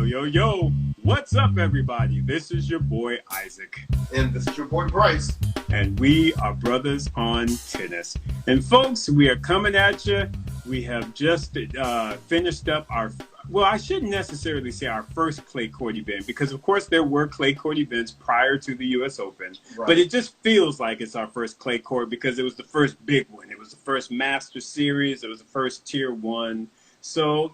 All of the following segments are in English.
Yo, what's up, everybody? This is your boy Isaac. And this is your boy Bryce. And we are brothers on tennis. And folks, we are coming at you. We have just finished up I shouldn't necessarily say our first clay court event, because of course there were clay court events prior to the US Open. Right. But it just feels like it's our first clay court because it was the first big one. It was the first Master Series. It was the first Tier 1. So,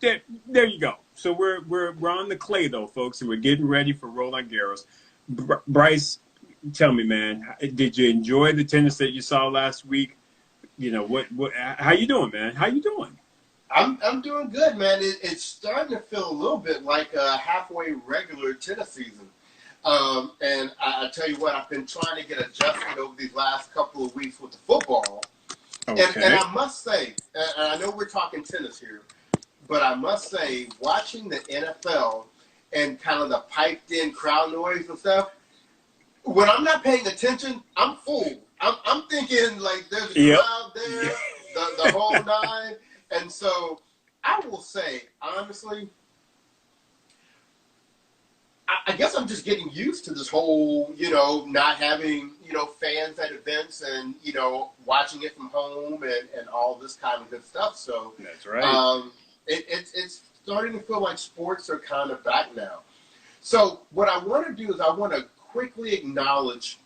there you go. So we're on the clay though, folks, and we're getting ready for Roland Garros. Bryce, tell me, man, did you enjoy the tennis that you saw last week? How you doing, man? How you doing? I'm doing good, man. It's starting to feel a little bit like a halfway regular tennis season. And I tell you what, I've been trying to get adjusted over these last couple of weeks with the football. Okay. And I must say, and I know we're talking tennis here, but I must say, watching the NFL and kind of the piped-in crowd noise and stuff, when I'm not paying attention, I'm fooled. I'm thinking, like, there's a crowd there, the whole nine. And so I will say, honestly, I guess I'm just getting used to this whole, not having, fans at events and, watching it from home and all this kind of good stuff. So that's right. It's starting to feel like sports are kind of back now. So what I want to do is I want to quickly acknowledge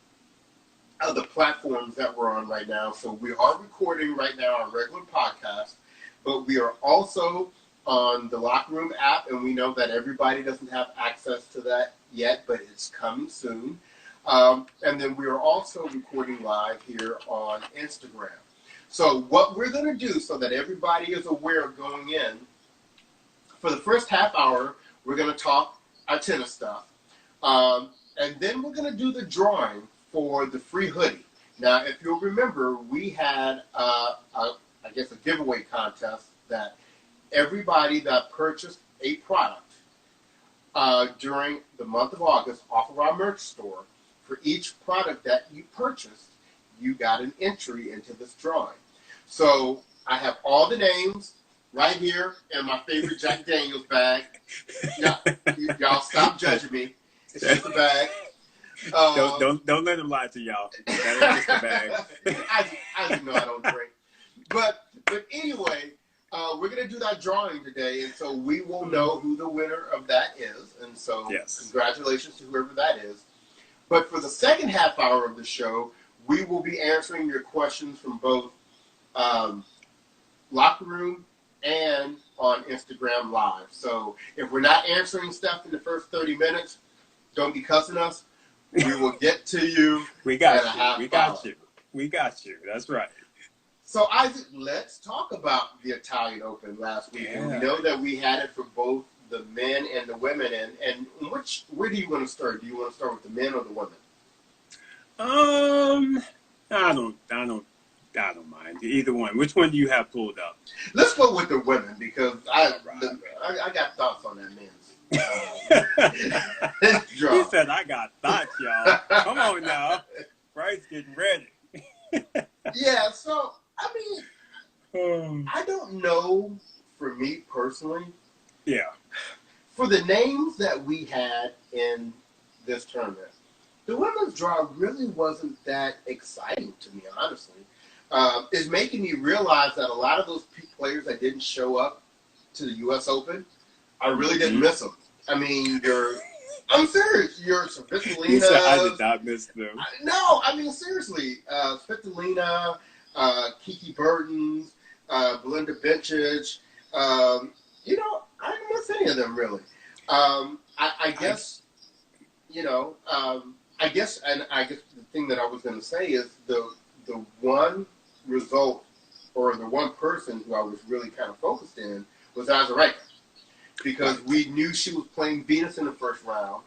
the platforms that we're on right now. So we are recording right now our regular podcast, but we are also on the Locker Room app, and we know that everybody doesn't have access to that yet, but it's coming soon. And then we are also recording live here on Instagram. So what we're going to do so that everybody is aware of going in, for the first half hour, we're going to talk our tennis stuff. And then we're going to do the drawing for the free hoodie. Now, if you'll remember, we had, a giveaway contest that everybody that purchased a product during the month of August off of our merch store, for each product that you purchased, you got an entry into this drawing. So I have all the names right here in my favorite Jack Daniels bag. Y'all stop judging me. It's just a bag. Don't let him lie to y'all. That is just a bag. I know I don't drink. But anyway, we're going to do that drawing today, and so we will know who the winner of that is. And so Congratulations to whoever that is. But for the second half hour of the show, we will be answering your questions from both Locker Room and on Instagram Live. So if we're not answering stuff in the first 30 minutes, don't be cussing us. We will get to you. We got you. We got you. That's right. So, Isaac, let's talk about the Italian Open last week. And we know that we had it for both the men and the women. And where do you want to start? Do you want to start with the men or the women? I don't mind. Either one. Which one do you have pulled up? Let's go with the women because I got thoughts on that men's. He said, I got thoughts, y'all. Come on now. Bryce getting ready. Yeah, so, I don't know, for me personally. Yeah. For the names that we had in this tournament, the women's draw really wasn't that exciting to me, honestly. It's making me realize that a lot of those players that didn't show up to the U.S. Open, I really didn't miss them. I'm serious. Your Svitolina. You said I did not miss them. No, seriously. Svitolina, Kiki Bertens, Belinda Bencic. I didn't miss any of them really. I guess the thing that I was going to say is the one result or the one person who I was really kind of focused in was Azarenka. Because we knew she was playing Venus in the first round.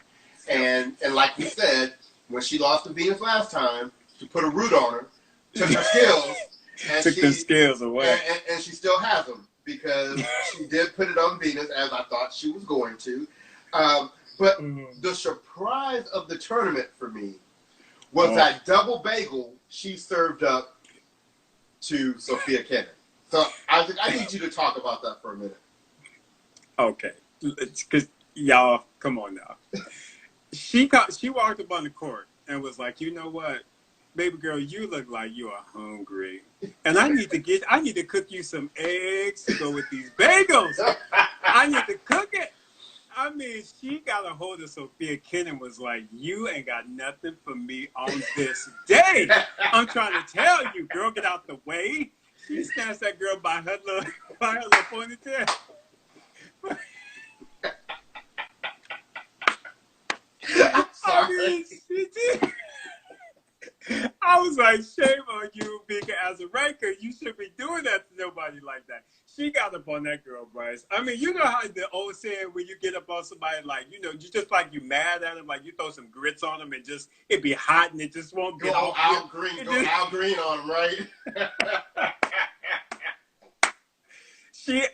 And like you said, when she lost to Venus last time, she put a root on her, took her skills. And took the skills away. And she still has them because she did put it on Venus, as I thought she was going to. But the surprise of the tournament for me was that double bagel she served up to Sofia Kenin. So I need you to talk about that for a minute. Okay. because y'all, come on now. She walked up on the court and was like, you know what, baby girl, you look like you are hungry, and I need to cook you some eggs to go with these bagels. I need to cook it. I mean, she got a hold of Sophia Kenin, was like, you ain't got nothing for me on this day. I'm trying to tell you, girl, get out the way. She snatched that girl by her little ponytail. I mean, she did. I was like, shame on you, Vika, as a ranker. You should be doing that to nobody like that. She got up on that girl, Bryce. I mean, you know how the old saying when you get up on somebody, like, you know, you just like you mad at them, like you throw some grits on them and just, it be hot and it just won't get off. Al Green on them, right?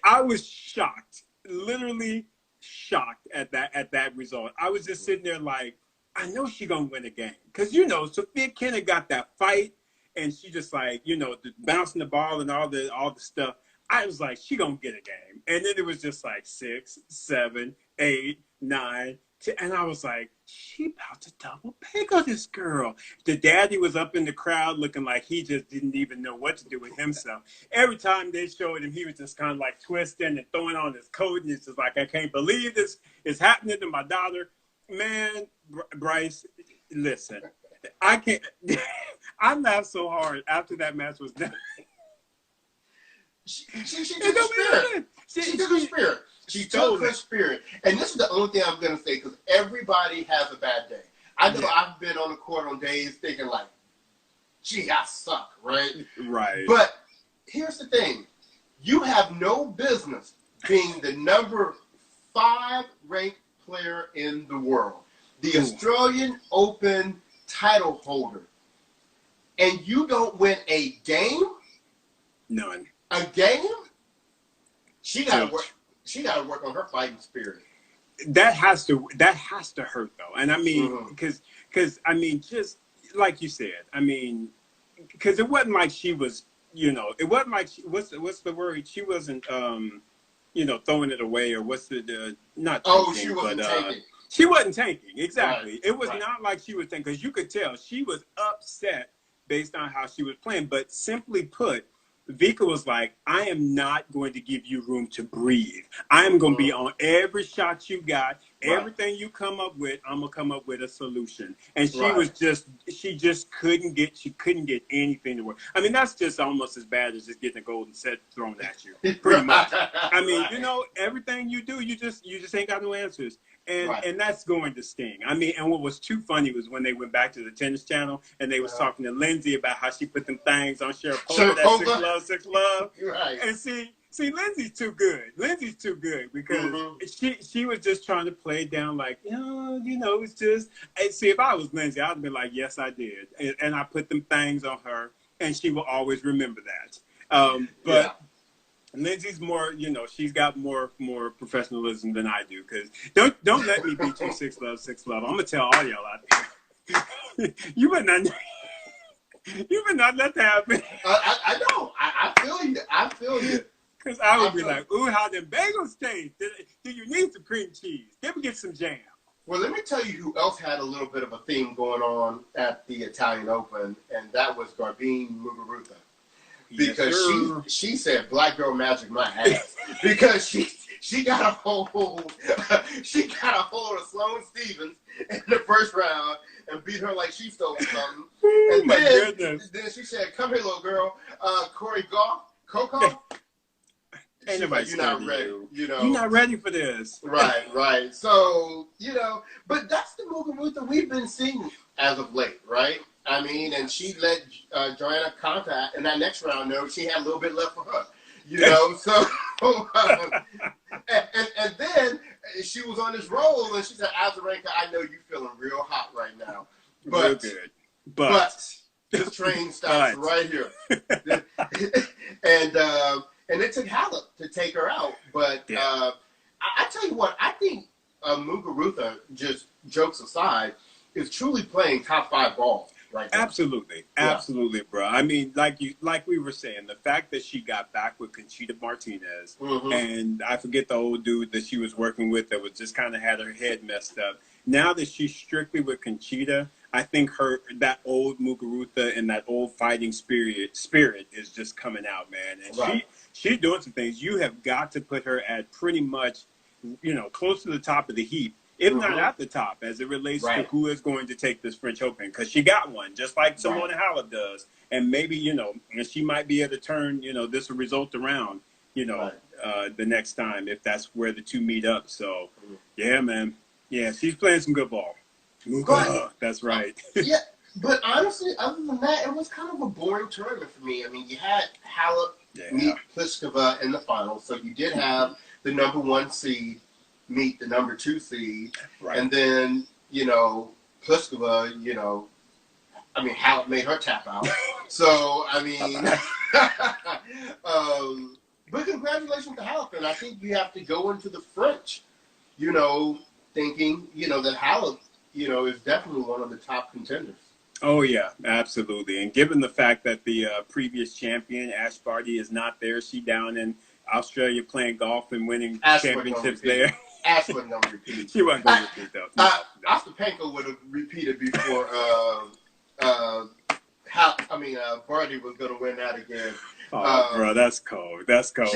I was shocked, literally shocked at that result. I was just sitting there like, I know she gonna win a game, because you know Sophia Kenin got that fight, and she just like, you know, bouncing the ball and all the stuff. I was like, she gonna get a game, and then it was just like 6, 7, 8, 9, 10, and I was like, she about to double peg on this girl. The daddy was up in the crowd looking like he just didn't even know what to do with himself. Every time they showed him, he was just kind of like twisting and throwing on his coat, and it's just like, I can't believe this is happening to my daughter. Man, Bryce, listen, I can't. I laughed so hard after that match was done. She took her spirit. She took her spirit. She took her spirit. And this is the only thing I'm going to say, because everybody has a bad day. I know I've been on the court on days thinking like, gee, I suck, right? Right. But here's the thing. You have no business being the number 5 ranked player in the world, the Australian Open title holder, and you don't win a game? None. A game? She got to work. She got to work on her fighting spirit. That has to hurt though, and I mean, because I mean, just like you said, I mean, because it wasn't like she was, you know, it wasn't like what's the word? She wasn't, you know, throwing it away, or what's the not? Oh, she wasn't tanking. She wasn't tanking, exactly. Right. It was not like she was tanking, because you could tell she was upset based on how she was playing. But simply put, Vika was like, I am not going to give you room to breathe. I am going to be on every shot you got. Everything you come up with, I'm going to come up with a solution. And she was just, she couldn't get anything to work. I mean, that's just almost as bad as just getting a golden set thrown at you, pretty much. I mean, you know, everything you do, you just ain't got no answers. And that's going to sting. I mean, and what was too funny was when they went back to the Tennis Channel and they was talking to Lindsay about how she put them things on Sharapova, that 6 Love. Right. And see, Lindsay's too good. Lindsay's too good, because she was just trying to play it down like, you know, it's just. And see, if I was Lindsay, I'd be like, yes, I did, and I put them things on her, and she will always remember that. But. Lindsay's more, you know, she's got more professionalism than I do, because don't let me beat you 6 Love. I'm gonna tell all y'all out there. you better not let that happen. I know. I feel you. Because I would be like, ooh, how them bagels taste. Do you need some cream cheese? Let me get some jam. Well, let me tell you who else had a little bit of a theme going on at the Italian Open, and that was Garbiñe Muguruza. Because she said black girl magic my ass, because she got a hold of Sloane Stephens in the first round and beat her like she stole something. And then she said, "Come here, little girl, Corey Goff, Coco." Ain't nobody you're not ready. You know, you're not ready for this. Right. So, you know, but that's the Muguruza we've been seeing as of late, right? I mean, and she let Joanna Konta in that next round know she had a little bit left for her, you know. So, and then she was on this roll, and she said, "Azarenka, I know you're feeling real hot right now, real good, but this train stops right here." And it took Halep to take her out, but I tell you what, I think Muguruza, just jokes aside, is truly playing top 5 ball. right now. Absolutely, bro. I mean, like we were saying, the fact that she got back with Conchita Martinez, and I forget the old dude that she was working with that was just kind of had her head messed up. Now that she's strictly with Conchita, I think that old Muguruza and that old fighting spirit is just coming out, man. And she's doing some things. You have got to put her at pretty much, close to the top of the heap, if not at the top, as it relates to who is going to take this French Open, because she got one, just like Simona Halep does, and maybe and she might be able to turn this result around, the next time if that's where the two meet up. So, yeah, man, yeah, she's playing some good ball. That's right. Yeah, but honestly, other than that, it was kind of a boring tournament for me. I mean, you had Halep meet Pliskova in the finals, so you did have the number 1 seed meet the number 2 seed, and then Pliskova, I mean, Halep made her tap out. So I mean, but congratulations to Halep, and I think you have to go into the French, thinking that Halep, is definitely one of the top contenders. Oh, yeah, absolutely. And given the fact that the previous champion, Ash Barty, is not there, she down in Australia playing golf and winning championships there. Ash wasn't going to repeat. She wasn't going to repeat, though. Ostapenko would have repeated before Barty was going to win that again. Oh, bro, that's cold. That's cold.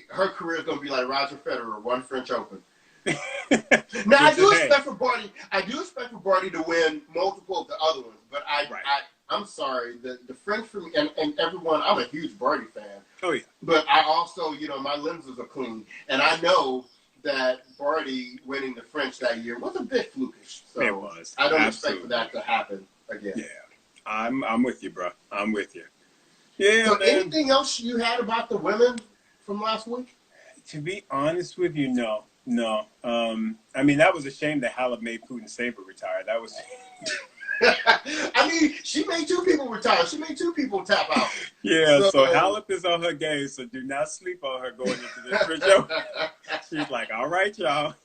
Her career is going to be like Roger Federer, one French Open. Now I do expect for Barty to win multiple of the other ones, but I'm sorry, the French for me and everyone. I'm a huge Barty fan. Oh yeah. But I also, my lenses are clean, and I know that Barty winning the French that year was a bit flukish. So it was. I don't expect for that to happen again. Yeah, I'm with you, bro. I'm with you. Yeah. So man. anything else you had about the women from last week? To be honest with you, no. I mean, that was a shame that Halep made Putin Saber retire. That was. I mean, she made 2 people retire. She made 2 people tap out. Yeah, so Halep is on her game, so do not sleep on her going into this French Open. She's like, all right, y'all.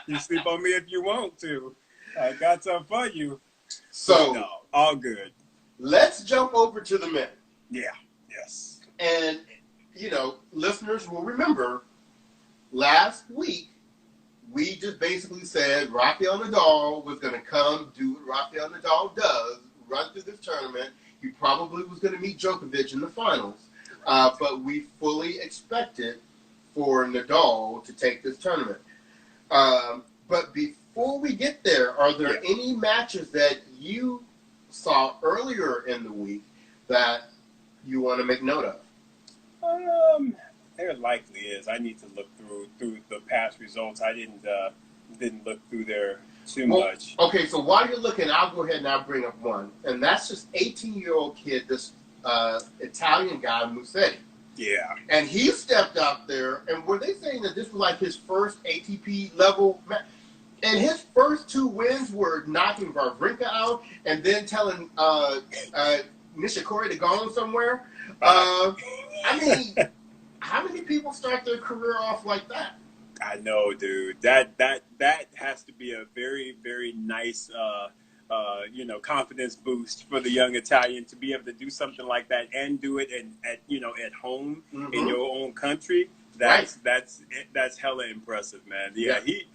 You sleep on me if you want to. I got something for you. So, no, all good. Let's jump over to the men. Yeah, yes. And, listeners will remember last week, we just basically said Rafael Nadal was going to come do what Rafael Nadal does, run through this tournament. He probably was going to meet Djokovic in the finals. But we fully expected for Nadal to take this tournament. But before we get there, are there any matches that you saw earlier in the week that you want to make note of? There likely is. I need to look through the past results. I didn't look through there too much. Okay, so while you're looking, I'll go ahead and I'll bring up one, and that's this 18-year-old kid, this Italian guy, Musetti. Yeah. And he stepped out there, and were they saying that this was like his first ATP level match? And his first 2 wins were knocking Wawrinka out and then telling Nishikori to go on somewhere. I mean, how many people start their career off like that? I know, dude. That has to be a very, very nice, confidence boost for the young Italian to be able to do something like that and do it at home in your own country. That's hella impressive, man. Yeah. He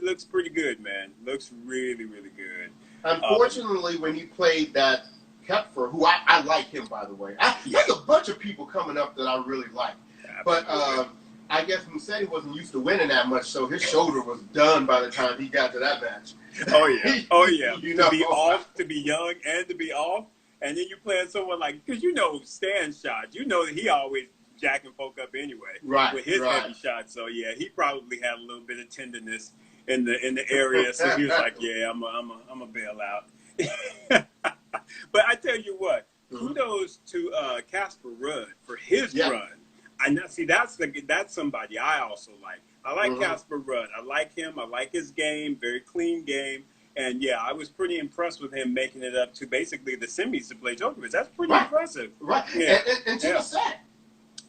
looks pretty good, man. Looks really, really good. Unfortunately, when he played that Kepfer, who I like him, by the way. There's a bunch of people coming up that I really like. Absolutely. But I guess Musetti wasn't used to winning that much, so his shoulder was done by the time he got to that match. Oh, yeah. Oh, yeah. To be off, to be young, and to be off, and then you playing someone like, because Stan shot, that he always jacking folk up anyway with his heavy shots. So, yeah, he probably had a little bit of tenderness in the area, so he was like, yeah, I'm a bail out. But I tell you what, kudos to Casper Ruud for his run. I know. See, that's somebody I also like. I like Casper Ruud. I like him. I like his game. Very clean game. And yeah, I was pretty impressed with him making it up to basically the semis to play Djokovic. That's pretty impressive. Right. Yeah. And took a set.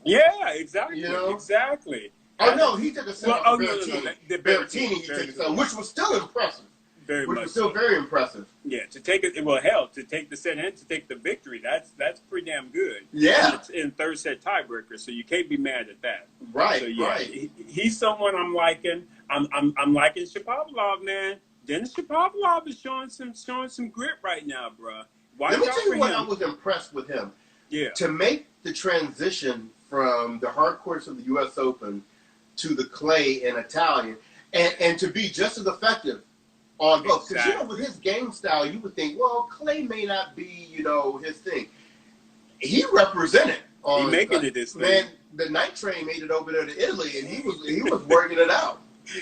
Yeah, exactly. Exactly. Oh no, he took a set. Berrettini. Berrettini, he took a set, which was still impressive. Very which much was still so. very impressive. Yeah, to take it, well, hell, to take the set and to take the victory, that's pretty damn good. Yeah. And it's in third set tiebreaker, so you can't be mad at that. Right, So yeah, right. he's someone I'm liking. I'm liking Shapovalov, man. Dennis Shapovalov is showing some grit right now, bro. Watch Let me out tell for you what him. I was impressed with him. Yeah, To make the transition from the hard courts of the U.S. Open to the clay and Italian, and to be just as effective on both. Because, exactly. with his game style, you would think, well, clay may not be, his thing. He represented on He making it his thing. Man, the night train made it over there to Italy, and he was working it out.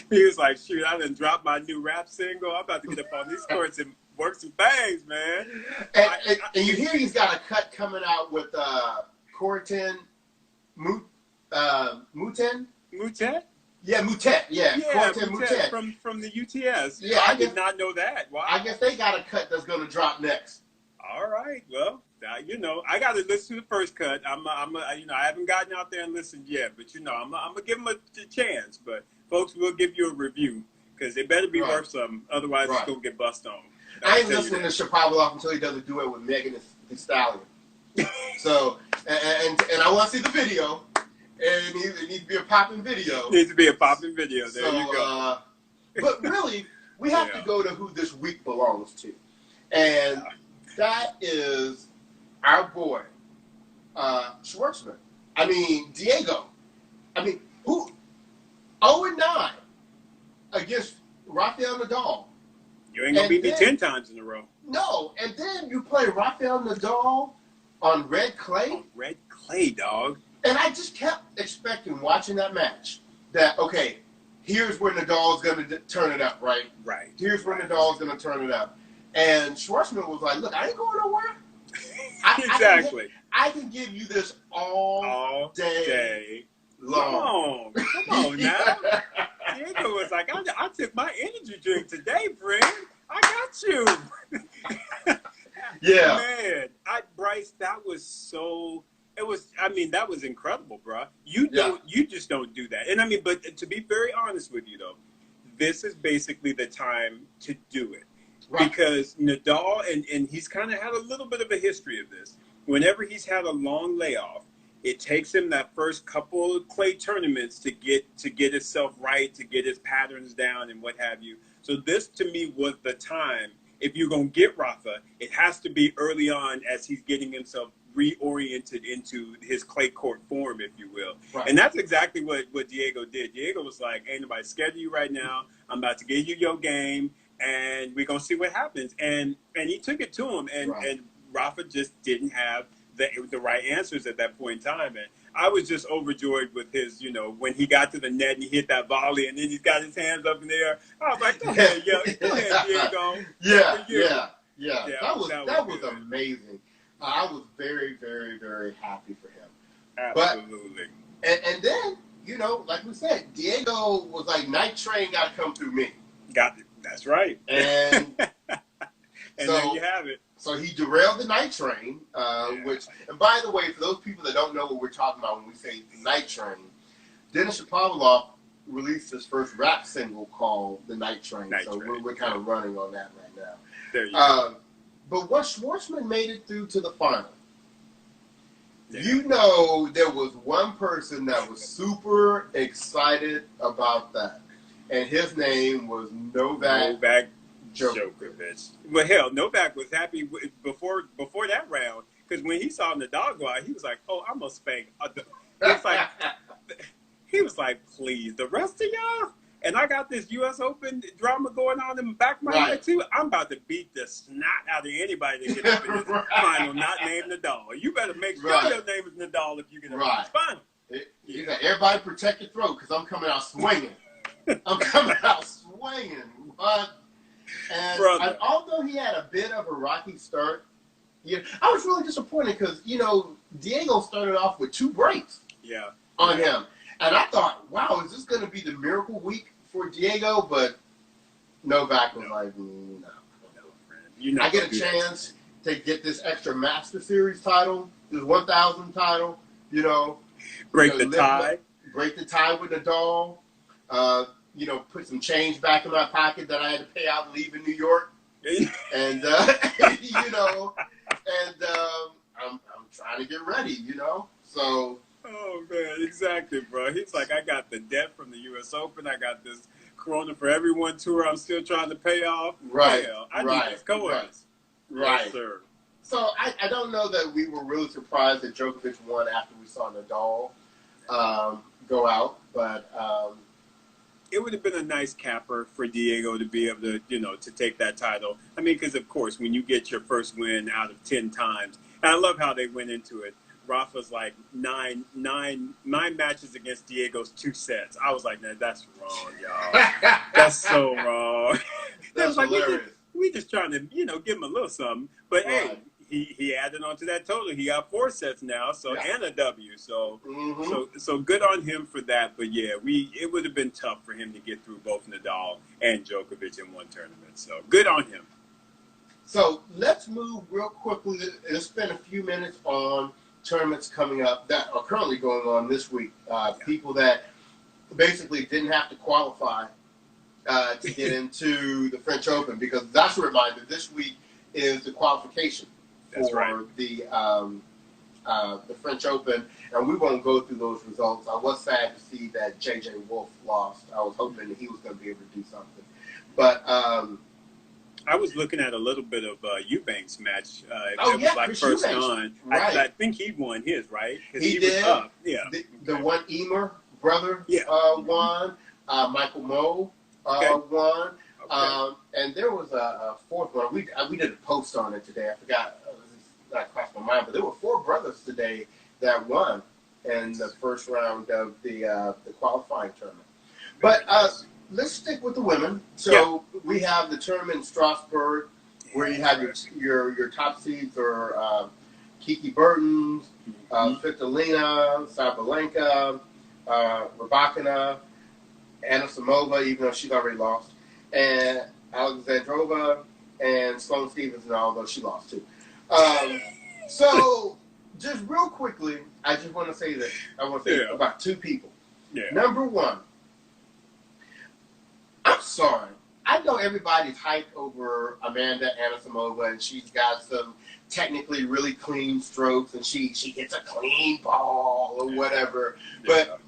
He was like, shoot, I done dropped my new rap single. I'm about to get up on these courts and work some things, man. And you hear he's got a cut coming out with Corentin Mouton? Moutet? Yeah, Moutet. Yeah, Corentin Moutet Moutet. from the UTS. Yeah, I did not know that. Wow. I guess they got a cut that's going to drop next. All right. Well, I got to listen to the first cut. I haven't gotten out there and listened yet, but I'm gonna give him a chance. But folks, we'll give you a review because it better be worth something. Otherwise, it's gonna get bust on. I ain't listening to Shapovalov until he does a duet with Megan Thee Stallion. So, and I want to see the video. And it needs to be a popping video. Needs to be a popping video. There you go. But really, we have to go to who this week belongs to. And that is our boy, Schwartzman. Diego. Who? 0-9 against Rafael Nadal. You ain't going to beat me 10 times in a row. No. And then you play Rafael Nadal on red clay. On red clay, dog. And I just kept expecting, watching that match, that, okay, here's where Nadal's going to turn it up, right? Right. Here's where Nadal's going to turn it up. And Schwartzman was like, look, I ain't going nowhere. Exactly. I can give you this all day long. Come on now. Diego was like, I took my energy drink today, friend. I got you. Yeah. Man, Bryce, that was so... that was incredible, bro. You just don't do that. And but to be very honest with you, though, this is basically the time to do it. Right. Because Nadal, and he's kind of had a little bit of a history of this. Whenever he's had a long layoff, it takes him that first couple of clay tournaments to get himself right, to get his patterns down and what have you. So this, to me, was the time. If you're going to get Rafa, it has to be early on as he's getting himself reoriented into his clay court form, if you will. Right. And that's exactly what Diego did. Diego was like, ain't nobody scared of you right now. I'm about to give you your game, and we're going to see what happens. And he took it to him, and Rafa just didn't have the right answers at that point in time. And I was just overjoyed with his, when he got to the net and he hit that volley, and then he's got his hands up in the air. I was like, go ahead, Diego. Yeah. That was amazing. I was very, very, very happy for him. Absolutely. But, and then, like we said, Diego was like, night train got to come through me. Got it. That's right. And so, there you have it. So he derailed the night train, which, and by the way, for those people that don't know what we're talking about when we say night train, Denis Shapovalov released his first rap single called The Night Train. We're kind of running on that right now. There you go. But once Schwartzman made it through to the final, there was one person that was super excited about that. And his name was Novak Djokovic. Well, hell, Novak was happy before that round because when he saw Nadal go out, he was like, "Oh, I'm gonna spank." He was like, "Please, the rest of y'all." And I got this U.S. Open drama going on in the back of my head, too. I'm about to beat the snot out of anybody that gets up in this final not named Nadal. You better make sure your name is Nadal if you get up in this final. Everybody protect your throat because I'm coming out swinging. What? And although he had a bit of a rocky start, I was really disappointed because, Diego started off with 2 breaks on him. And I thought, wow, is this going to be the miracle week for Diego? But Novak was like, no. I get a chance to get this extra Master Series title, this 1,000 title, Break the tie with Nadal. put some change back in my pocket that I had to pay out leaving New York. And, I'm trying to get ready, so. Oh, man, exactly, bro. He's like, I got the debt from the U.S. Open. I got this Corona for Everyone tour I'm still trying to pay off. Right. Hell, I need this coins. Right. Yes, sir. So I don't know that we were really surprised that Djokovic won after we saw Nadal go out, but it would have been a nice capper for Diego to be able to, to take that title. I mean, because, of course, when you get your first win out of 10 times, and I love how they went into it. Rafa's like nine matches against Diego's 2 sets. I was like, nah, that's wrong, y'all. That's so wrong. That's like, hilarious. we just trying to, give him a little something. But, right. Hey, he added on to that total. He got 4 sets now, and a W. So, so good on him for that. But, yeah, it would have been tough for him to get through both Nadal and Djokovic in one tournament. So, good on him. So, let's move real quickly. Let's spend a few minutes on tournaments coming up that are currently going on this week. People that basically didn't have to qualify to get into the French Open, because that's a reminder. This week is the qualification for the French Open, and we won't go through those results. I was sad to see that J.J. Wolf lost. I was hoping that he was going to be able to do something, but. I was looking at a little bit of Eubanks' match. Was like Chris first Eubanks. on. Right. I think he won his, right? He did. Was up. Yeah. The one Emer brother won. Michael Moe won. Okay. And there was a fourth one. We did a post on it today. I forgot. That crossed my mind. But there were 4 brothers today that won in the first round of the qualifying tournament. But let's stick with the women. So we have the tournament in Strasbourg, where you have your top seeds are Kiki Bertens, Svitolina, Sabalenka, Rybakina, Anisimova, even though she's already lost, and Alexandrova, and Sloane Stevenson, although she lost too. So, just real quickly, I just want to say this. I want to say about 2 people. Yeah. Number 1. I'm sorry. I know everybody's hyped over Amanda Anisimova, and she's got some technically really clean strokes, and she hits a clean ball or whatever. But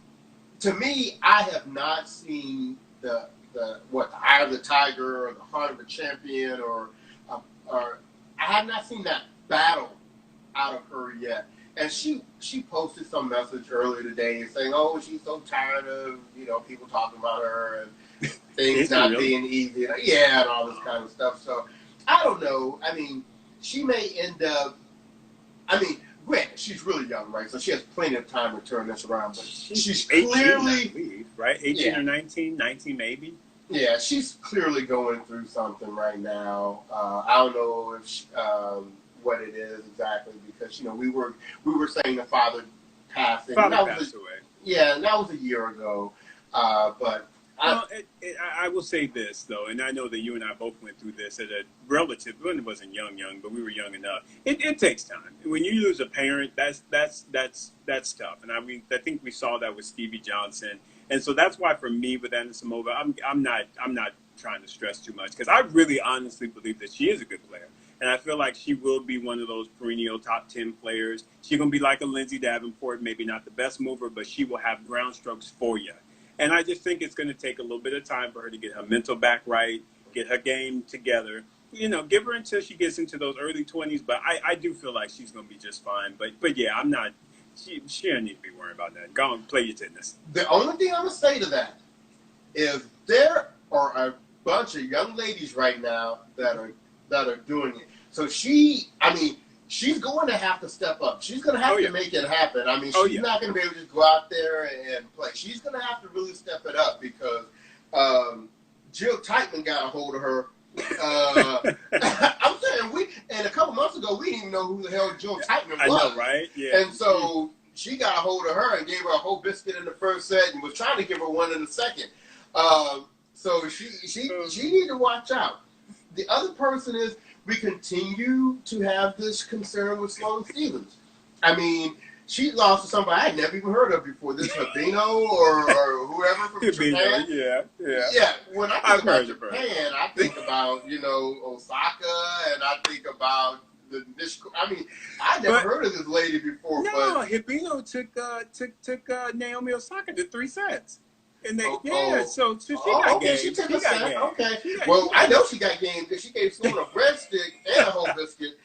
to me, I have not seen the eye of the tiger or the heart of a champion, or I have not seen that battle out of her yet. And she posted some message earlier today saying, "Oh, she's so tired of people talking about her and things not being easy, and all this kind of stuff." So I don't know. I mean, she may end up. I mean, granted, she's really young, right? So she has plenty of time to turn this around. But she's 18, clearly right, 18 or 19 maybe. Yeah, she's clearly going through something right now. I don't know if what it is exactly, because we were saying the father passing. Father passed away. Yeah, and that was a year ago. But I will say this though, and I know that you and I both went through this at a relative. When it wasn't young, but we were young enough. It takes time. When you lose a parent, that's tough. And I think we saw that with Stevie Johnson, and so that's why for me with Anisimova, I'm not trying to stress too much, because I really honestly believe that she is a good player. And I feel like she will be one of those perennial top 10 players. She's going to be like a Lindsay Davenport, maybe not the best mover, but she will have ground strokes for you. And I just think it's going to take a little bit of time for her to get her mental back right, get her game together. Give her until she gets into those early 20s. But I do feel like she's going to be just fine. But yeah, I'm not. She doesn't need to be worrying about that. Go and play your tennis. The only thing I'm going to say to that is there are a bunch of young ladies right now that are doing it. So she's going to have to step up. She's going to have to make it happen. I mean, she's not going to be able to just go out there and play. She's going to have to really step it up, because Jill Teichmann got a hold of her. I'm saying and a couple months ago, we didn't even know who the hell Jill Teichmann was. I know, right? Yeah. And so she got a hold of her and gave her a whole biscuit in the first set and was trying to give her one in the second. So she need to watch out. The other person is, we continue to have this concern with Sloane Stephens. I mean, she lost to somebody I'd never even heard of before. This Habino or whoever from Japan. Yeah. Yeah, when I think about Japan, I think about, Osaka, and I think about the Nishiko. I mean, I never heard of this lady before. No, but Hibino took Naomi Osaka to 3 sets. And they, so she got okay, game. She took a set. Okay. Well, I know she got game because she gave someone a breadstick and a whole biscuit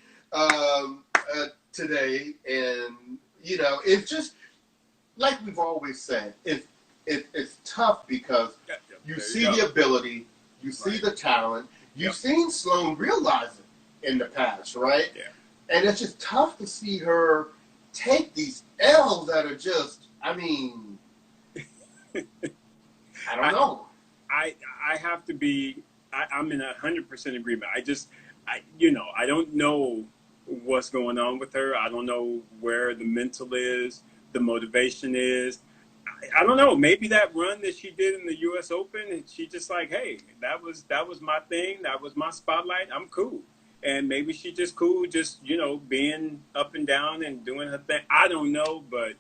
today. And, it's just, like we've always said, it's tough because you see the ability, you see the talent, you've seen Sloane realize it in the past, right? Yeah. And it's just tough to see her take these L's that are just, I don't know. I have to be, I'm in 100% agreement. I don't know what's going on with her. I don't know where the mental is, the motivation is. I don't know. Maybe that run that she did in the U.S. Open, and she just like, hey, that was my thing. That was my spotlight. I'm cool. And maybe she just cool, just, being up and down and doing her thing. I don't know, but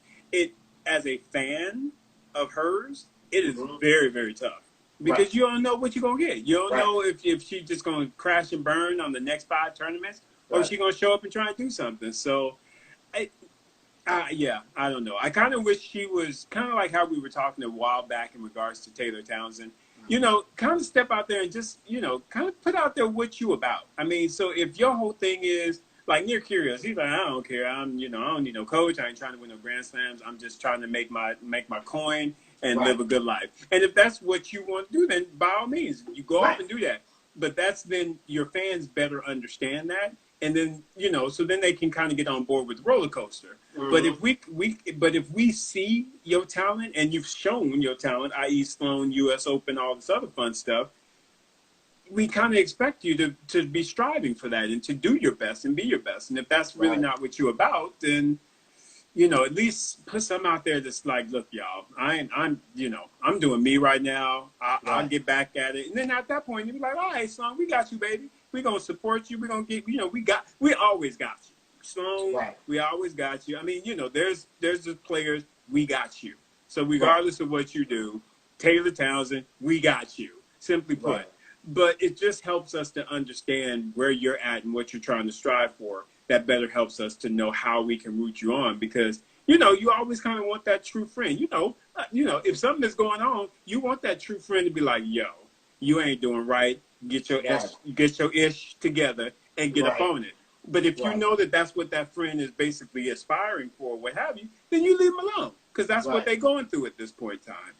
as a fan of hers, it is very, very tough. Because you don't know what you're going to get. You don't know if she's just going to crash and burn on the next 5 tournaments, or if she's going to show up and try and do something. So, I don't know. I kind of wish she was kind of like how we were talking a while back in regards to Taylor Townsend. Kind of step out there and just, kind of put out there what you about. I mean, so if your whole thing is, like, Near Curious, he's like, I don't care. I don't need no coach. I ain't trying to win no Grand Slams. I'm just trying to make my coin and live a good life. And if that's what you want to do, then by all means, you go off and do that. But then your fans better understand that. And then, so then they can kind of get on board with the roller coaster. But if we see your talent and you've shown your talent, i.e. Sloane, U.S. Open, all this other fun stuff, we kind of expect you to be striving for that and to do your best and be your best. And if that's really not what you're about, then, at least put something out there that's like, look, y'all, I'm doing me right now. I'll get back at it. And then at that point, you'll be like, all right, Sloane, we got you, baby. We're going to support you. We're going to get, we always got you. Sloane, we always got you. I mean, there's the players, we got you. So regardless of what you do, Taylor Townsend, we got you, simply put. But it just helps us to understand where you're at and what you're trying to strive for. That better helps us to know how we can root you on because, you always kind of want that true friend. If something is going on, you want that true friend to be like, yo, you ain't doing right. Get your ish together and get up on it. But if you know that that's what that friend is basically aspiring for, what have you, then you leave them alone because that's what they're going through at this point in time.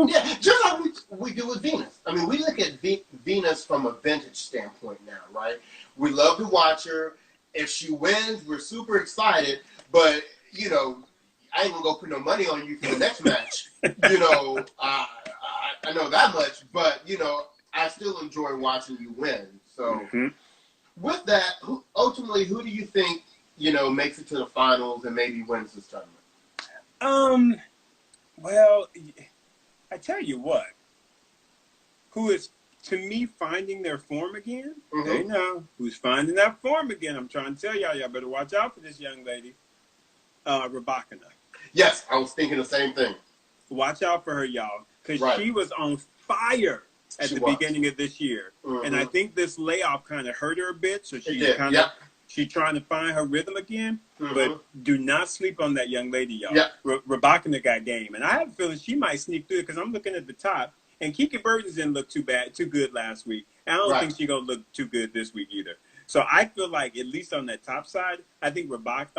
Yeah, just like we do with Venus. I mean, we look at Venus from a vintage standpoint now, right? We love to watch her. If she wins, we're super excited. But, I ain't going to go put no money on you for the next match. I know that much. But, I still enjoy watching you win. So, with that, ultimately, who do you think, makes it to the finals and maybe wins this tournament? Well, I tell you what, who is, to me, finding their form again, they know who's finding that form again. I'm trying to tell y'all better watch out for this young lady, Rybakina. Yes, I was thinking the same thing. Watch out for her, y'all, because she was on fire at the beginning of this year. And I think this layoff kind of hurt her a bit, so she's trying to find her rhythm again. But do not sleep on that young lady, y'all. Rybakina got game. And I have a feeling she might sneak through it because I'm looking at the top. And Kiki Bertens didn't look too good last week. And I don't think she's going to look too good this week either. So I feel like, at least on that top side, I think the bottom.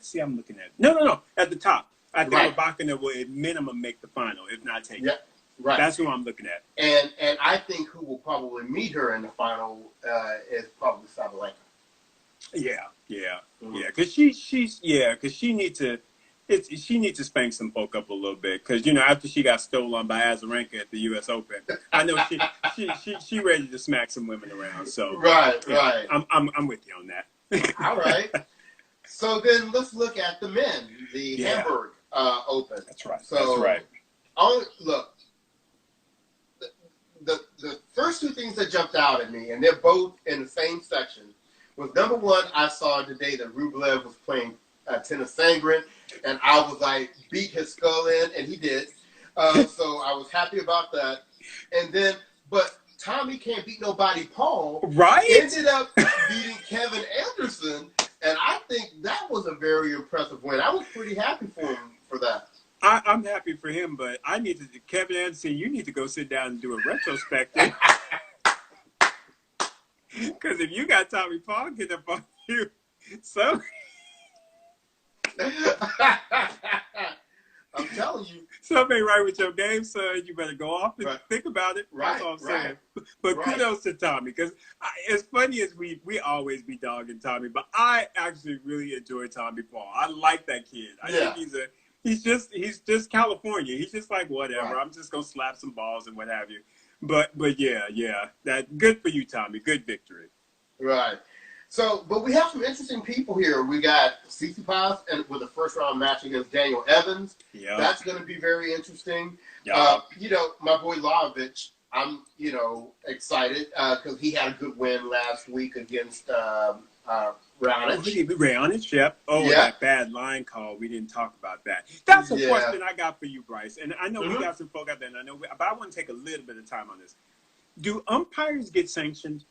See, I'm looking at it. No. At the top. I think Rybakina will, at minimum, make the final, if not take it. Right. That's who I'm looking at. And I think who will probably meet her in the final is probably Sabalenka. Because she needs to spank some folk up a little bit. Because after she got stolen by Azarenka at the U.S. Open, I know she ready to smack some women around. So right. I'm with you on that. All right. So then let's look at the men, the Hamburg Open. That's right. So look. The first two things that jumped out at me, and they're both in the same section, was number one, I saw today that Rublev was playing Tennis Sangren, and I was like, beat his skull in, and he did. So I was happy about that. And then, but Tommy Can't Beat Nobody Paul ended up beating Kevin Anderson, and I think that was a very impressive win. I was pretty happy for him for that. I'm happy for him, but Kevin Anderson, you need to go sit down and do a retrospective. Because if you got Tommy Paul getting up on you, so I'm telling you, something ain't right with your game, son. You better go off and think about it. That's all I'm saying. But kudos to Tommy, because as funny as we always be dogging Tommy, but I actually really enjoy Tommy Paul. I like that kid. I think he's just California. He's just like, whatever. I'm just gonna slap some balls and what have you. But yeah, that good for you, Tommy. Good victory. Right. So, but we have some interesting people here. We got Tsitsipas and with a first round match against Daniel Evans. Yeah. That's going to be very interesting. Yeah. My boy Lajovic, I'm excited because he had a good win last week against Raonic, yep. That bad line call. We didn't talk about that. That's a question I got for you, Bryce. And I know we got some folk out there, and but I want to take a little bit of time on this. Do umpires get sanctioned?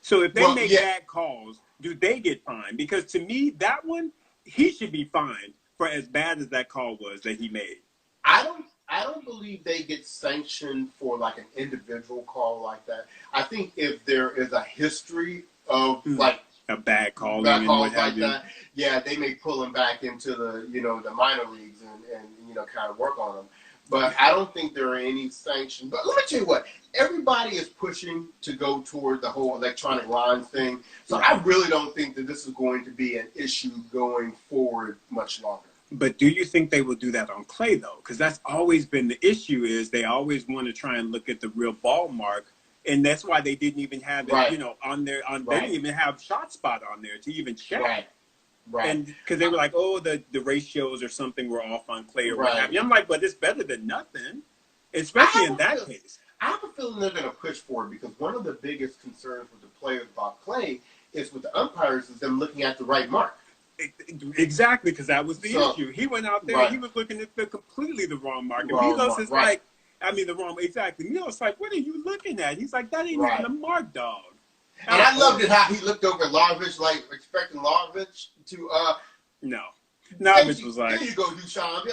So if they make bad calls, do they get fined? Because to me, that one, he should be fined for as bad as that call was that he made. I don't believe they get sanctioned for like an individual call like that. I think if there is a history of like a bad call, like that, they may pull him back into the the minor leagues and kind of work on them. But I don't think there are any sanctions. But let me tell you what, everybody is pushing to go toward the whole electronic line thing. So I really don't think that this is going to be an issue going forward much longer. But do you think they will do that on clay, though? Because that's always been the issue, is they always want to try and look at the real ball mark. And that's why they didn't even have it, on there. They didn't even have Shot Spot on there to even check. Right. And because they were like, the ratios or something were off on clay or what have you. I'm like, but it's better than nothing, especially in that case. I have a feeling they're going to push for it because one of the biggest concerns with the players about clay is with the umpires is them looking at the right mark. Exactly, because that was the issue. He went out there, he was looking at completely the wrong mark. And Milos is like, Milos like, what are you looking at? He's like, that ain't even a mark, dog. And I loved it how he looked over at Lajovic, like expecting Lajovic to No. Lajovic was like, there you go, Duchamp.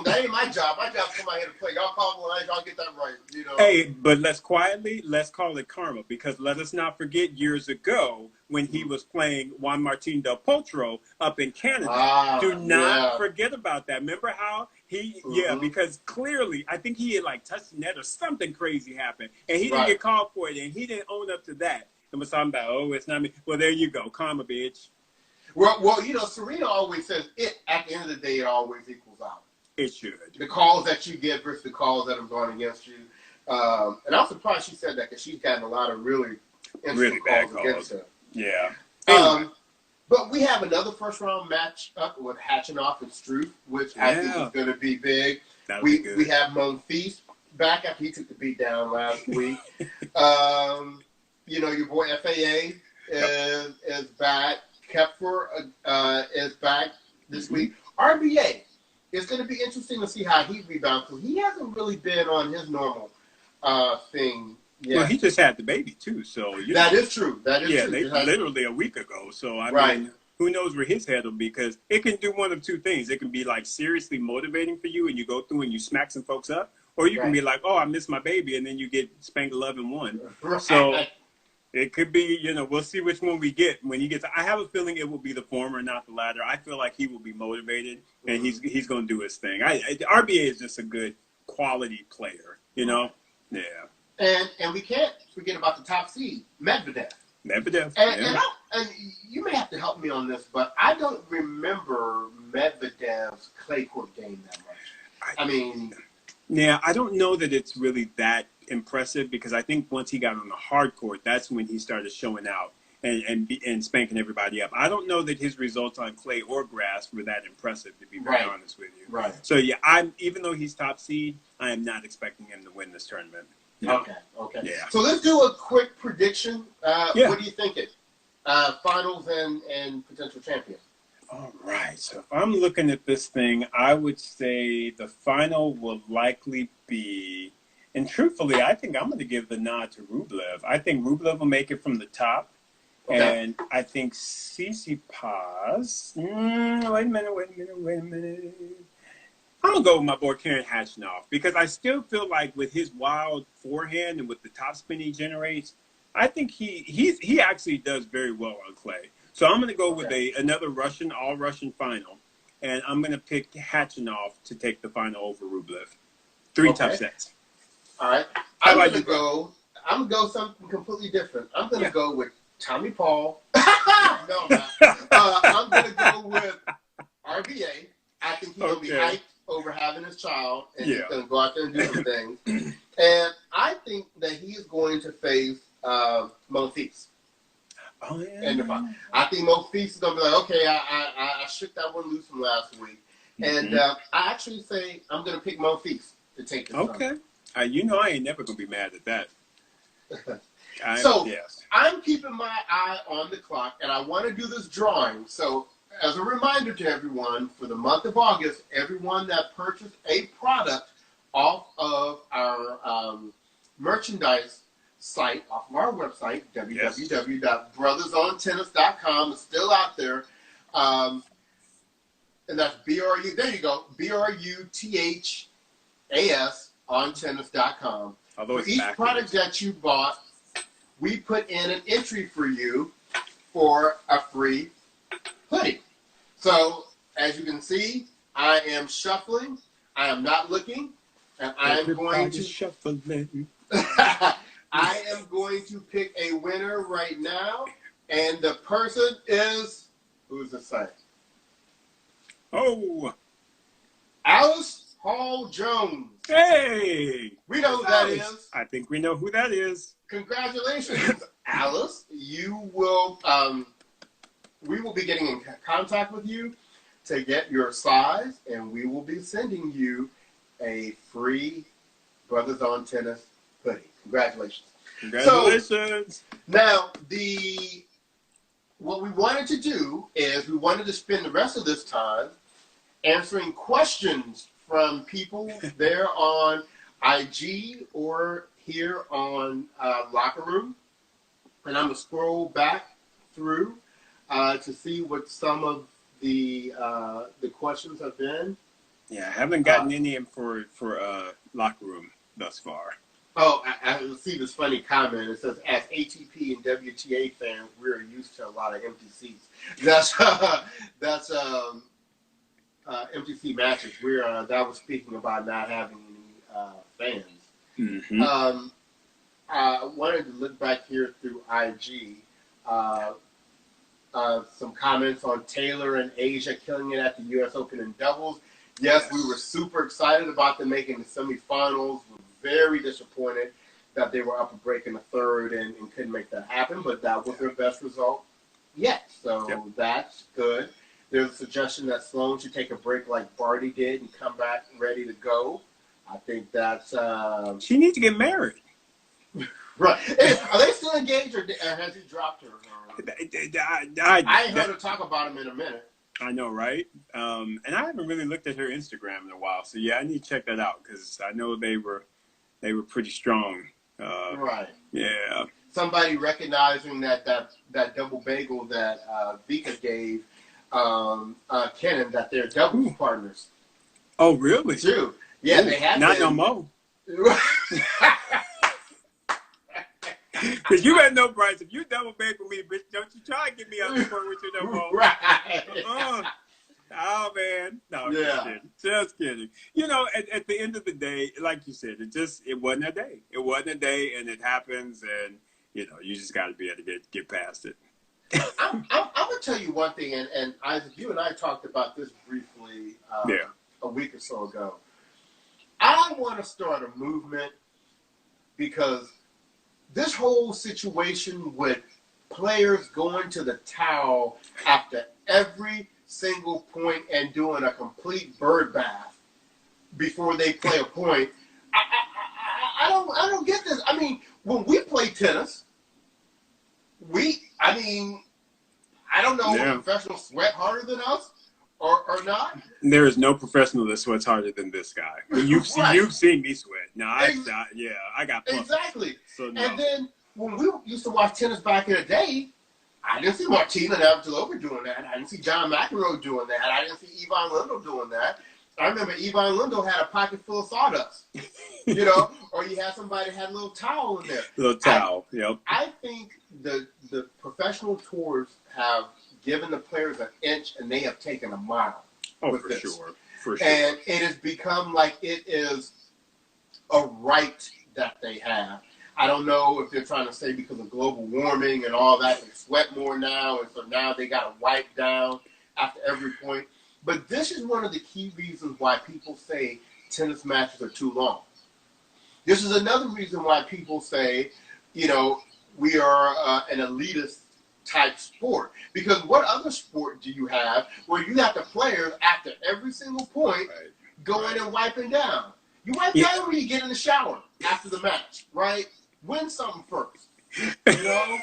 That ain't my job. My job is to come out here to play. Y'all call the lines, y'all get that right. Hey, but let's call it karma, because let us not forget years ago when he was playing Juan Martín del Potro up in Canada. Do not forget about that. Remember how because clearly I think he had like touched the net or something crazy happened, and he didn't get called for it, and he didn't own up to that. And was talking about, it's not me. Well, there you go, karma, bitch. Well, Serena always says at the end of the day, it always equals out. It should. The calls that you get versus the calls that have gone against you. And I'm surprised she said that because she's gotten a lot of really bad calls against her. Yeah. But we have another first-round match up with Khachanov and Struff, which I think is going to be big. We have Monfils back after he took the beat down last week. Your boy FAA is back. Kepfer is back this week. RBA, it's going to be interesting to see how he rebounds because he hasn't really been on his normal thing yet. Well, he just had the baby too, so that is true. That is true. Literally a week ago. So I mean, who knows where his head will be? Because it can do one of two things. It can be like seriously motivating for you, and you go through and you smack some folks up, or you can be like, I missed my baby, and then you get spanked 11-1. So. It could be, we'll see which one we get when he gets. I have a feeling it will be the former, not the latter. I feel like he will be motivated, and he's going to do his thing. RBA is just a good quality player, Yeah. And we can't forget about the top seed, Medvedev. And you may have to help me on this, but I don't remember Medvedev's clay court game that much. I don't know that it's really that impressive because I think once he got on the hard court, that's when he started showing out and spanking everybody up. I don't know that his results on clay or grass were that impressive, to be very honest with you. Right. So even though he's top seed, I am not expecting him to win this tournament. Okay. Yeah. So let's do a quick prediction. What are you thinking? Finals and potential champion. All right. So if I'm looking at this thing, I would say the final will likely be, and truthfully, I think I'm going to give the nod to Rublev. I think Rublev will make it from the top. Okay. And I think Tsitsipas. Wait a minute. I'm gonna go with my boy Karen Khachanov because I still feel like with his wild forehand and with the topspin he generates, I think he actually does very well on clay. So I'm gonna go with another all Russian final, and I'm gonna pick Khachanov to take the final over Rublev. 3 tough sets. All right. I'm gonna go something completely different. I'm gonna go with Tommy Paul. No, I'm gonna go with RBA. I think he'll be hyped over having his child, and he's going to go out there and do some things. And I think that he's going to face Monfils. Oh, yeah. And I think Monfils is going to be like, okay, I shook that one loose from last week. And I actually say I'm going to pick Monfils to take this Okay. I ain't never going to be mad at that. I'm keeping my eye on the clock, and I want to do this drawing. So as a reminder to everyone, for the month of August, everyone that purchased a product off of our merchandise site, off of our website, www.brothersontennis.com, is still out there. And that's BRU, there you go, BRUTHAS on tennis.com. For each product that you bought, we put in an entry for you for a free hoodie. So, as you can see, I am shuffling. I am not looking. And I am going to shuffling. I am going to pick a winner right now. And the person is, who's the site? Oh, Alice Hall Jones. Hey! We know who that is. I think we know who that is. Congratulations, Alice. You will, we will be getting in contact with you to get your size, and we will be sending you a free Brothers on Tennis hoodie. Congratulations. Congratulations. So, now, what we wanted to do is we wanted to spend the rest of this time answering questions from people there on IG or here on Locker Room. And I'm going to scroll back through to see what some of the questions have been. Yeah, I haven't gotten any for Locker Room thus far. Oh, I see this funny comment. It says, as ATP and WTA fans, we're used to a lot of empty seats. That's MTC matches. That was speaking about not having any fans. Mm-hmm. I wanted to look back here through IG. Some comments on Taylor and Asia killing it at the U.S. Open in doubles. Yes, we were super excited about them making the semifinals. We're very disappointed that they were up a break in the third and couldn't make that happen, but that was their best result yet. So that's good. There's a suggestion that Sloane should take a break like Barty did and come back ready to go. I think that's... she needs to get married. Right. Are they still engaged, or has he dropped her? I ain't heard her talk about him in a minute. I know, right? And I haven't really looked at her Instagram in a while. So, yeah, I need to check that out because I know they were pretty strong. Right. Yeah. Somebody recognizing that double bagel that Vika gave Kenin, that they're doubles partners. Oh, really? True. Yeah, they have not no more. Because you better know, Bryce, if you double bagel me, bitch, don't you try to get me out the court with you no more. Right. Oh, man. No, just kidding. You know, at the end of the day, like you said, it wasn't a day. It wasn't a day, and it happens, and, you know, you just got to be able to get past it. I'm going to tell you one thing, and Isaac, you and I talked about this briefly a week or so ago. I want to start a movement because this whole situation with players going to the towel after every single point and doing a complete bird bath before they play a point, I don't get this. I mean, when we play tennis, I I don't know Yeah. if professionals sweat harder than us or not. There is no professional that sweats harder than this guy. You've Right. you've seen me sweat. No, I got puffy. Exactly. So no. And then when we used to watch tennis back in the day, I didn't see Martina Navratilova doing that. I didn't see John McEnroe doing that. I didn't see Ivan Lendl doing that. I remember Ivan Lendl had a pocket full of sawdust, or you had somebody had a little towel in there. Little towel, yep. I think the professional tours have given the players an inch and they have taken a mile. Oh, with for this. sure. For sure. And it has become like it is a right that they have. I don't know if they're trying to say because of global warming and all that, they sweat more now, and so now they got to wipe down after every point. But this is one of the key reasons why people say tennis matches are too long. This is another reason why people say, we are an elitist type sport. Because what other sport do you have where you have the players after every single point going and wiping down? You wipe down when you get in the shower after the match, right? Win something first. I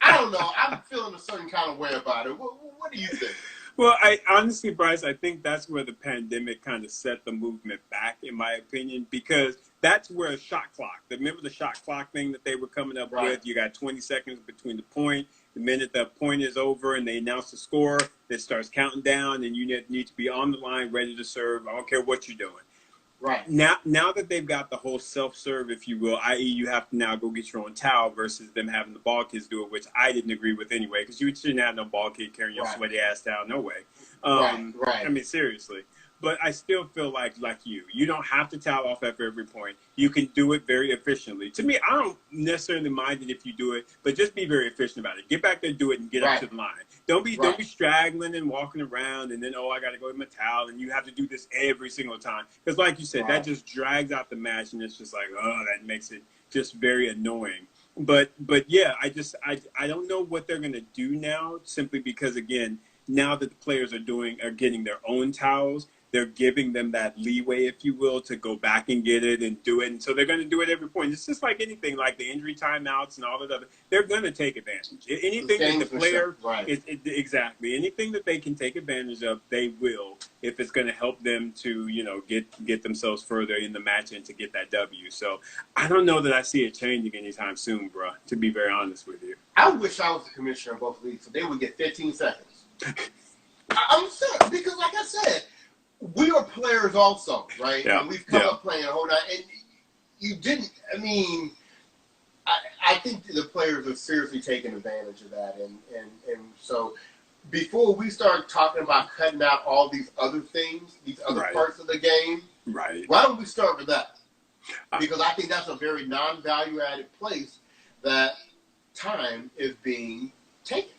don't know. I'm feeling a certain kind of way about it. What do you think? Well, I honestly, Bryce, I think that's where the pandemic kind of set the movement back, in my opinion, because that's where a shot clock, remember the shot clock thing that they were coming up with? You got 20 seconds between the point. The minute the point is over and they announce the score, it starts counting down, and you need to be on the line, ready to serve. I don't care what you're doing. Right. Now that they've got the whole self-serve, if you will, i.e. you have to now go get your own towel versus them having the ball kids do it, which I didn't agree with anyway, because you shouldn't have no ball kid carrying your sweaty ass down, no way. Right. I mean, seriously. But I still feel like you don't have to towel off after every point. You can do it very efficiently. To me, I don't necessarily mind it if you do it, but just be very efficient about it. Get back there, do it, and get up to the line. Don't be straggling and walking around, and then I got to go with my towel, and you have to do this every single time. Because, like you said, that just drags out the match, and it's just like, that makes it just very annoying. But yeah, I don't know what they're gonna do now, simply because, again, now that the players are getting their own towels, they're giving them that leeway, if you will, to go back and get it and do it. And so they're going to do it every point. It's just like anything, like the injury timeouts and all that other. They're going to take advantage. Anything that the player, exactly, anything that they can take advantage of, they will, if it's going to help them to, get themselves further in the match and to get that W. So I don't know that I see it changing anytime soon, bro, to be very honest with you. I wish I was the commissioner of both leagues so they would get 15 seconds. I'm serious, because like I said, we are players also, right? Yeah. And we've come up playing a whole lot. And you didn't, I think the players are seriously taking advantage of that. And so before we start talking about cutting out all these other things, these other parts of the game, why don't we start with that? Because I think that's a very non-value-added place that time is being taken.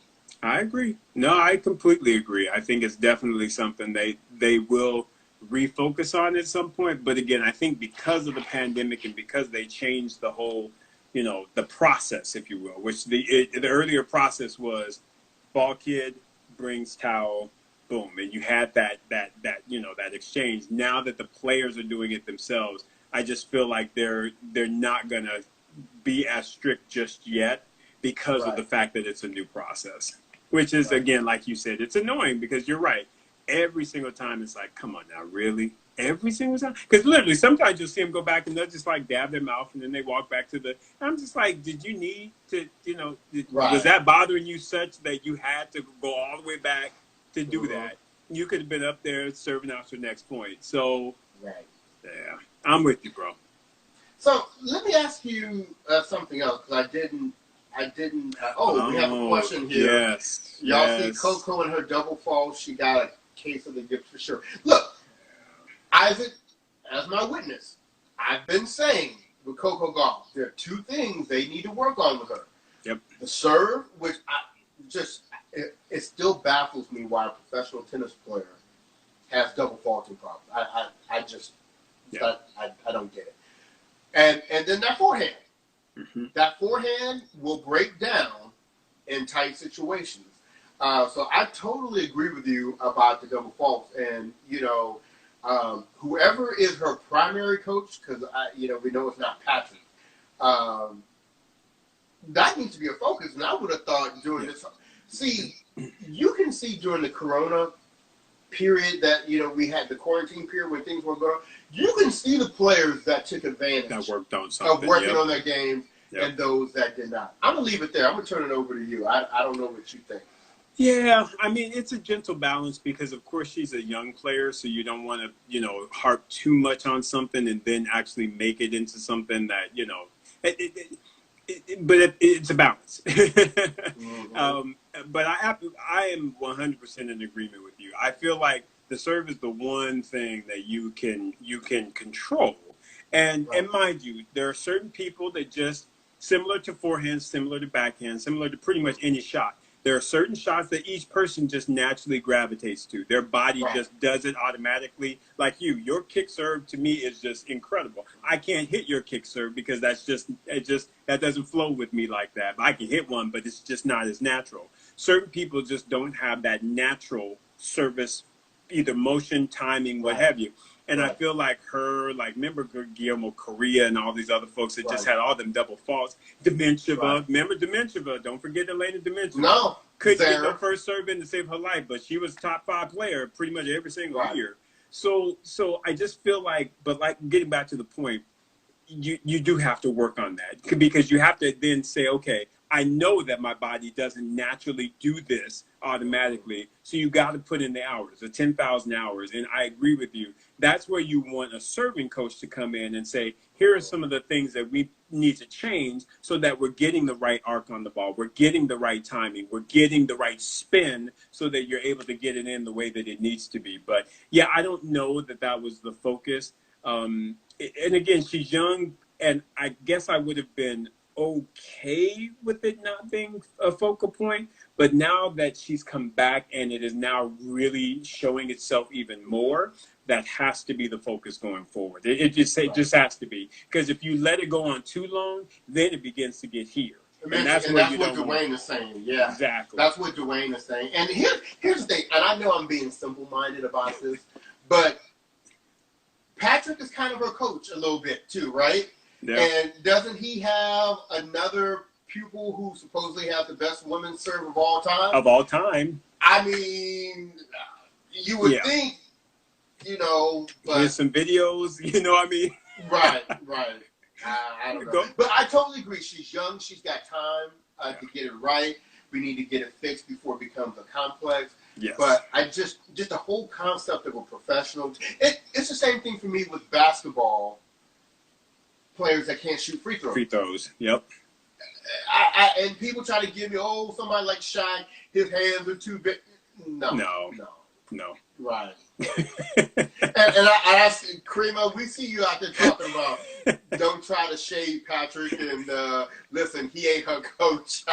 I agree. No, I completely agree. I think it's definitely something they will refocus on at some point. But again, I think because of the pandemic and because they changed the whole, the process, if you will, which the earlier process was ball kid brings towel, boom, and you had that exchange. Now that the players are doing it themselves, I just feel like they're not gonna be as strict just yet because of the fact that it's a new process. Which is, again, like you said, it's annoying because you're right. Every single time it's like, come on now, really? Every single time? Because literally, sometimes you'll see them go back and they'll just like dab their mouth and then they walk back to the. I'm just like, did you need to, was that bothering you such that you had to go all the way back to do that? You could have been up there serving out your next point. So, yeah, I'm with you, bro. So let me ask you something else because I didn't. We have a question here. Yes. Y'all see Coco and her double fall. She got a case of the gift for sure. Look, Isaac, as my witness, I've been saying with Coco Gauff, there are two things they need to work on with her. Yep. The serve, which it still baffles me why a professional tennis player has double faulting problems. I don't get it. And then that forehand. Mm-hmm. That forehand will break down in tight situations. So I totally agree with you about the double faults. And, whoever is her primary coach, because, we know it's not Patrick, that needs to be a focus. And I would have thought doing this. See, you can see during the Corona period that, we had the quarantine period when things were going on, you can see the players that took advantage That worked on something. of working on their games Yep. and those that did not. I'm going to leave it there. I'm going to turn it over to you. I don't know what you think. Yeah, I mean, it's a gentle balance because, of course, she's a young player, so you don't want to, harp too much on something and then actually make it into something that, but it's a balance. Mm-hmm. But I am 100% in agreement with you. I feel like the serve is the one thing that you can control, and mind you, there are certain people that just similar to forehand, similar to backhand, similar to pretty much any shot. There are certain shots that each person just naturally gravitates to. Their body just does it automatically. Like your kick serve to me is just incredible. I can't hit your kick serve because that doesn't flow with me like that. I can hit one, but it's just not as natural. Certain people just don't have that natural service, either motion, timing, what have you. And I feel like remember Guillermo Correa and all these other folks that just had all them double faults. Dementieva, remember Dementieva? Don't forget Elena Dementieva. No. Couldn't get no first serve in to save her life, but she was top 5 player pretty much every single year. So I just feel like, but like getting back to the point, you do have to work on that because you have to then say, okay, I know that my body doesn't naturally do this automatically, so you got to put in the hours, the 10,000 hours. And I agree with you. That's where you want a serving coach to come in and say, here are some of the things that we need to change so that we're getting the right arc on the ball. We're getting the right timing. We're getting the right spin so that you're able to get it in the way that it needs to be. But, yeah, I don't know that was the focus. And, again, she's young, and I guess I would have been okay with it not being a focal point, but now that she's come back and it is now really showing itself even more, that has to be the focus going forward. It just has to be, because if you let it go on too long, then it begins to get here. And that's what Dwayne is saying. Yeah, exactly. That's what Dwayne is saying. And here's the thing, and I know I'm being simple-minded about this, but Patrick is kind of her coach a little bit too, right? Yeah. And doesn't he have another pupil who supposedly has the best women's serve of all time? Of all time. I mean, you would think, but... There's some videos, I mean? Right. I don't know. But I totally agree. She's young. She's got time to get it right. We need to get it fixed before it becomes a complex. Yes. But I just the whole concept of a professional... It's the same thing for me with basketball. Players that can't shoot free throws. Free throws, yep. And people try to give me, somebody like Shaq, his hands are too big. No. Right. and I asked Karima, we see you out there talking about don't try to shade Patrick and listen, he ain't her coach.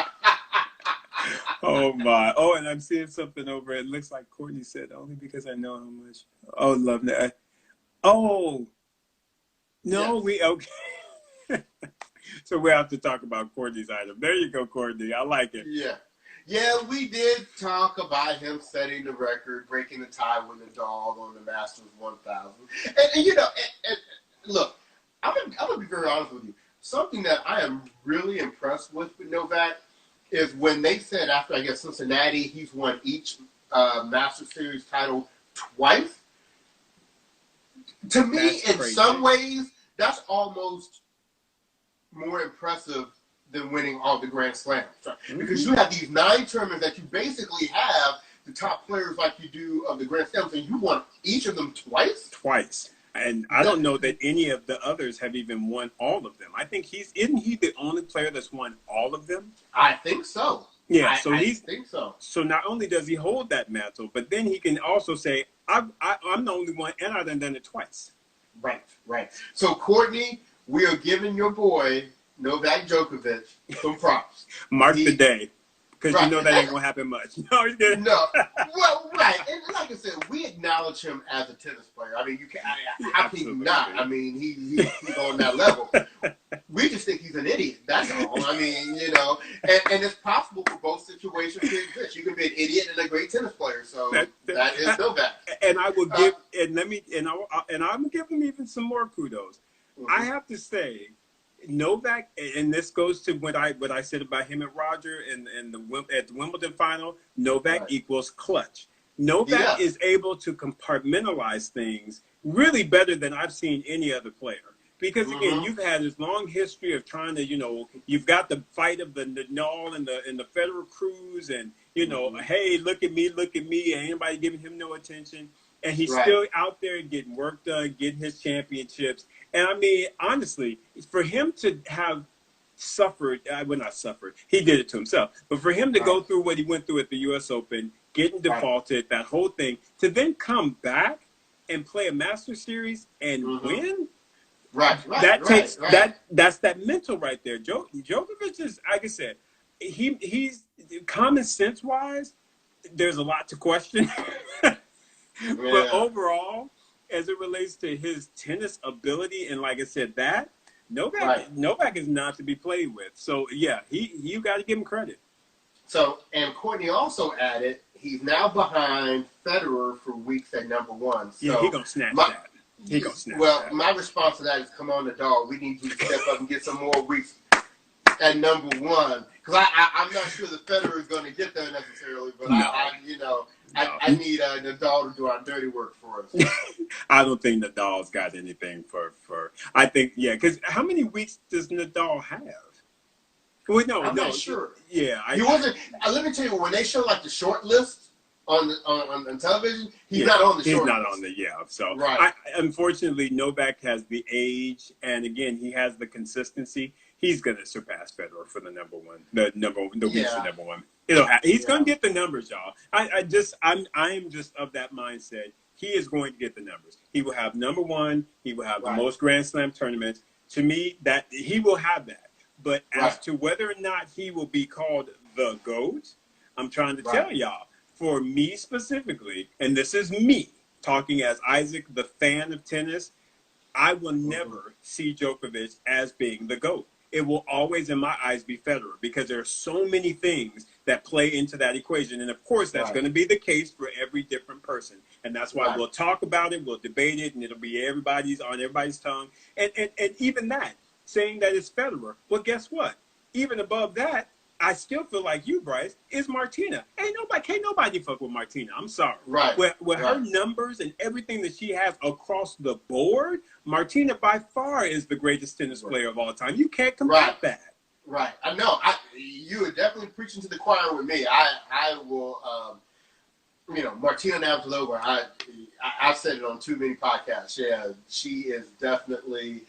Oh my. Oh, and I'm seeing something over. It looks like Courtney said, only because I know how much. Oh, love that. Oh. No, yes. Okay. So we have to talk about Courtney's item. There you go, Courtney. I like it. Yeah, we did talk about him setting the record, breaking the tie with the dog on the Masters 1000. And look, I'm gonna be very honest with you. Something that I am really impressed with Novak is when they said after, I guess, Cincinnati, he's won each Master Series title twice. To me, in some ways, that's almost more impressive than winning all the Grand Slams. Mm-hmm. Because you have these 9 tournaments that you basically have the top players like you do of the Grand Slams, and you won each of them twice? Twice. And I don't know that any of the others have even won all of them. I think isn't he the only player that's won all of them? I think so. Yeah, I think so. So not only does he hold that mantle, but then he can also say, I'm the only one, and I've done it twice. Right. So, Courtney, we are giving your boy, Novak Djokovic, some props. Mark the day. Because you know that ain't going to happen much. No, he's good. No. Well, right. And like I said, we acknowledge him as a tennis player. I mean, how can you not? I mean, he's on that level. We just think he's an idiot. That's all. I mean, and it's possible for both situations to exist. You can be an idiot and a great tennis player. So that is Novak. And I will give, I'm going to give him even some more kudos. Mm-hmm. I have to say, Novak, and this goes to what I said about him and Roger and at the Wimbledon final. Novak equals clutch. Novak is able to compartmentalize things really better than I've seen any other player. Because again, you've had this long history of trying to, you've got the fight of the Nadal and the Federer Cruz, and hey, look at me, ain't anybody giving him no attention, and he's still out there getting work done, getting his championships. And I mean, honestly, for him to have suffered, not suffered, he did it to himself, but for him to go through what he went through at the U.S. Open, getting defaulted, that whole thing, to then come back and play a Master Series and win. That's that mental right there. Djokovic is, like I said, he's common sense wise, there's a lot to question. But overall, as it relates to his tennis ability, and like I said, Novak is not to be played with. So yeah, you got to give him credit. So, and Courtney also added, he's now behind Federer for weeks at number 1. So yeah, he's gonna snatch that. My response to that is, come on, Nadal, we need you to step up and get some more weeks at number 1. Because I'm not sure the Federer is going to get there necessarily, but I need Nadal to do our dirty work for us. I don't think Nadal's got anything for I think, because how many weeks does Nadal have? Well, I'm not sure. Yeah. He wasn't. Let me tell you, when they show like the short list on television, he's not on the short list. He's not on the, So unfortunately, Novak has the age, and again, he has the consistency. He's going to surpass Federer for the number 1, the weeks for number 1. He's going to get the numbers, y'all. I am just of that mindset. He is going to get the numbers. He will have number 1. He will have the most Grand Slam tournaments. To me, that he will have that. But as to whether or not he will be called the GOAT, I'm trying to tell y'all, for me specifically, and this is me talking as Isaac, the fan of tennis, I will never see Djokovic as being the GOAT. It will always, in my eyes, be Federer, because there are so many things that play into that equation. And, of course, that's going to be the case for every different person. And that's why we'll talk about it, we'll debate it, and it'll be on everybody's tongue. And even that, saying that it's Federer, well, guess what? Even above that, I still feel like you, Bryce, is Martina. Can't nobody fuck with Martina. I'm sorry. With her numbers and everything that she has across the board, Martina by far is the greatest tennis player of all time. You can't combat that. I know. You are definitely preaching to the choir with me. I will, Martina Navratilova, I've said it on too many podcasts. Yeah, she is definitely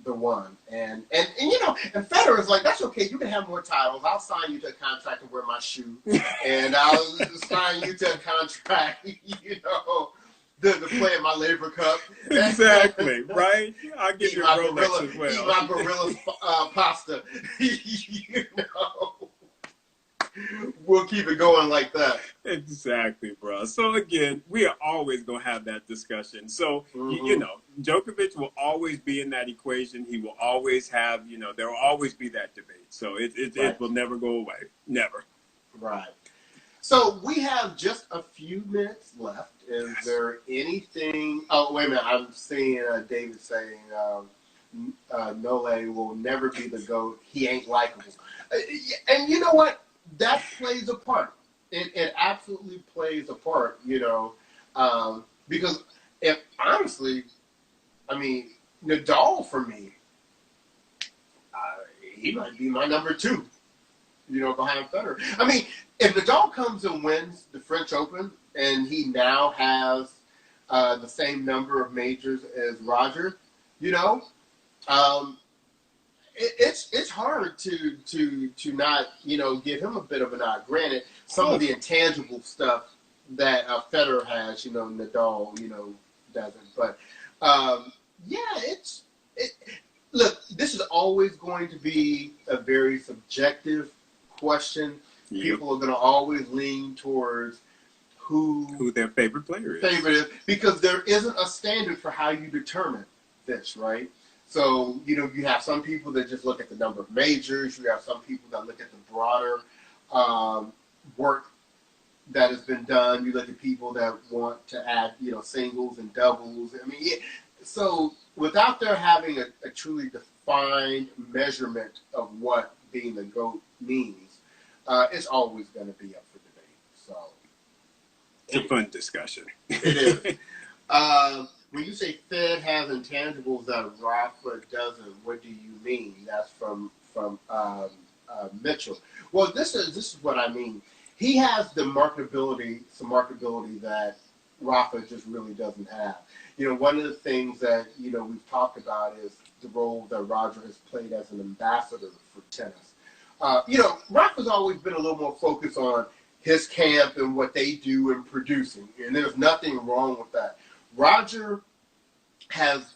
the one. And Federer is like, that's okay. You can have more titles. I'll sign you to a contract to wear my shoe. And I'll sign you to a contract, to play in my Labor Cup. Exactly, right? I'll give you a Rolex as well. Eat my Barilla pasta. We'll keep it going like that. Exactly, bro. So again, we are always going to have that discussion. So, Djokovic will always be in that equation. He will always have, there will always be that debate. So it will never go away. Never. Right. So we have just a few minutes left. Is there anything? Oh, wait a minute. I'm seeing David saying Nole will never be the GOAT. He ain't likable. And you know what? That plays a part. It absolutely plays a part, because if honestly, Nadal for me, he might be my number 2, behind Federer. If Nadal comes and wins the French Open and he now has the same number of majors as Roger, it's hard to not give him a bit of a nod. Granted, some of the intangible stuff that Federer has, Nadal doesn't. But look, this is always going to be a very subjective question. Yep. People are going to always lean towards who their favorite player is. Because there isn't a standard for how you determine this, right? So, you have some people that just look at the number of majors. You have some people that look at the broader work that has been done. You look at people that want to add, singles and doubles. So without there having a truly fine measurement of what being the GOAT means, it's always going to be up for debate. So it's a fun discussion. It is. When you say Fed has intangibles that Rafa doesn't, what do you mean? That's from Mitchell. Well, this is what I mean. He has some marketability that Rafa just really doesn't have. You know, one of the things that, you know, we've talked about is the role that Roger has played as an ambassador for tennis. You know, Rafa's always been a little more focused on his camp and what they do in producing, and there's nothing wrong with that. Roger has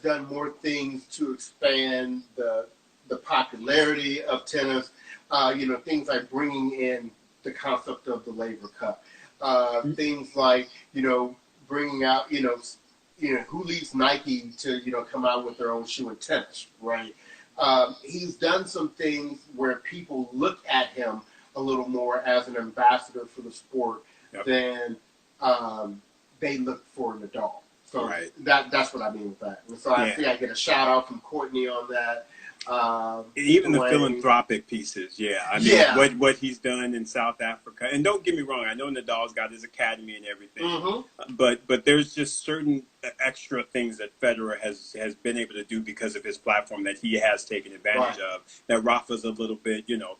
done more things to expand the popularity of tennis. You know, things like bringing in the concept of the Laver Cup. Things like, you know, bringing out, you know, who leaves Nike to, you know, come out with their own shoe in tennis, right? He's done some things where people look at him a little more as an ambassador for the sport than they look for Nadal. So that's what I mean with that. And so I think I get a shout out from Courtney on that. Even the philanthropic pieces, I mean, what he's done in South Africa. And don't get me wrong, I know Nadal's got his academy and everything, but there's just certain extra things that Federer has been able to do because of his platform that he has taken advantage of. That Rafa's a little bit, you know,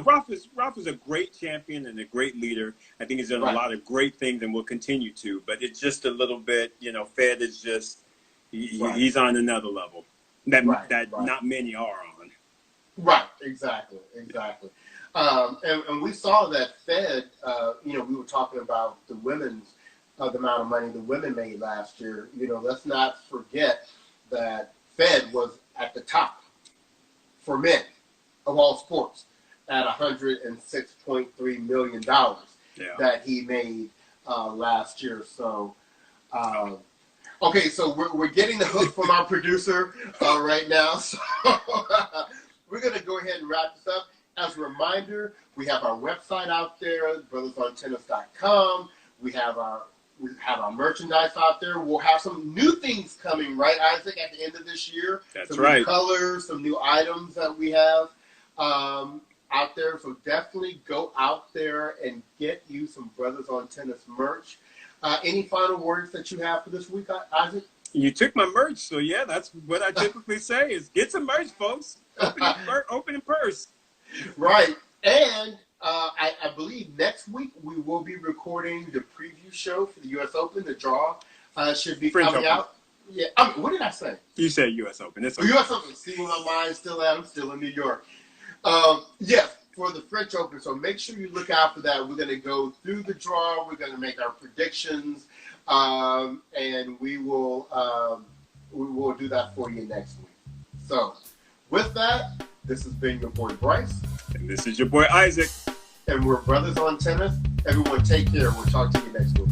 Rafa's a great champion and a great leader. I think he's done a lot of great things and will continue to. But it's just a little bit, you know, Fed is just he's on another level that not many are on. Right, exactly. And we saw that Fed, you know, we were talking about the women's, the amount of money the women made last year. You know, let's not forget that Fed was at the top for men of all sports at $106.3 million that he made last year. So, okay, so we're getting the hook from our producer right now. So we're going to go ahead and wrap this up. As a reminder, we have our website out there, brothersontennis.com. We have our merchandise out there. We'll have some new things coming, right, Isaac, at the end of this year? That's some new colors, some new items that we have out there. So definitely go out there and get you some Brothers on Tennis merch. Any final words that you have for this week, Isaac? You took my merch, so yeah, that's what I typically say is get some merch, folks. Open your purse. Right. And I believe next week we will be recording the preview show for the U.S. Open. The draw should be coming out. Yeah. I mean, what did I say? You said U.S. Open. It's okay. U.S. Open. See where my mind's still at. I'm still in New York. Yes, for the French Open. So make sure you look out for that. We're going to go through the draw. We're going to make our predictions, and we will do that for you next week. So with that, this has been your boy Bryce. And this is your boy Isaac. And we're Brothers on Tennis. Everyone take care. We'll talk to you next week.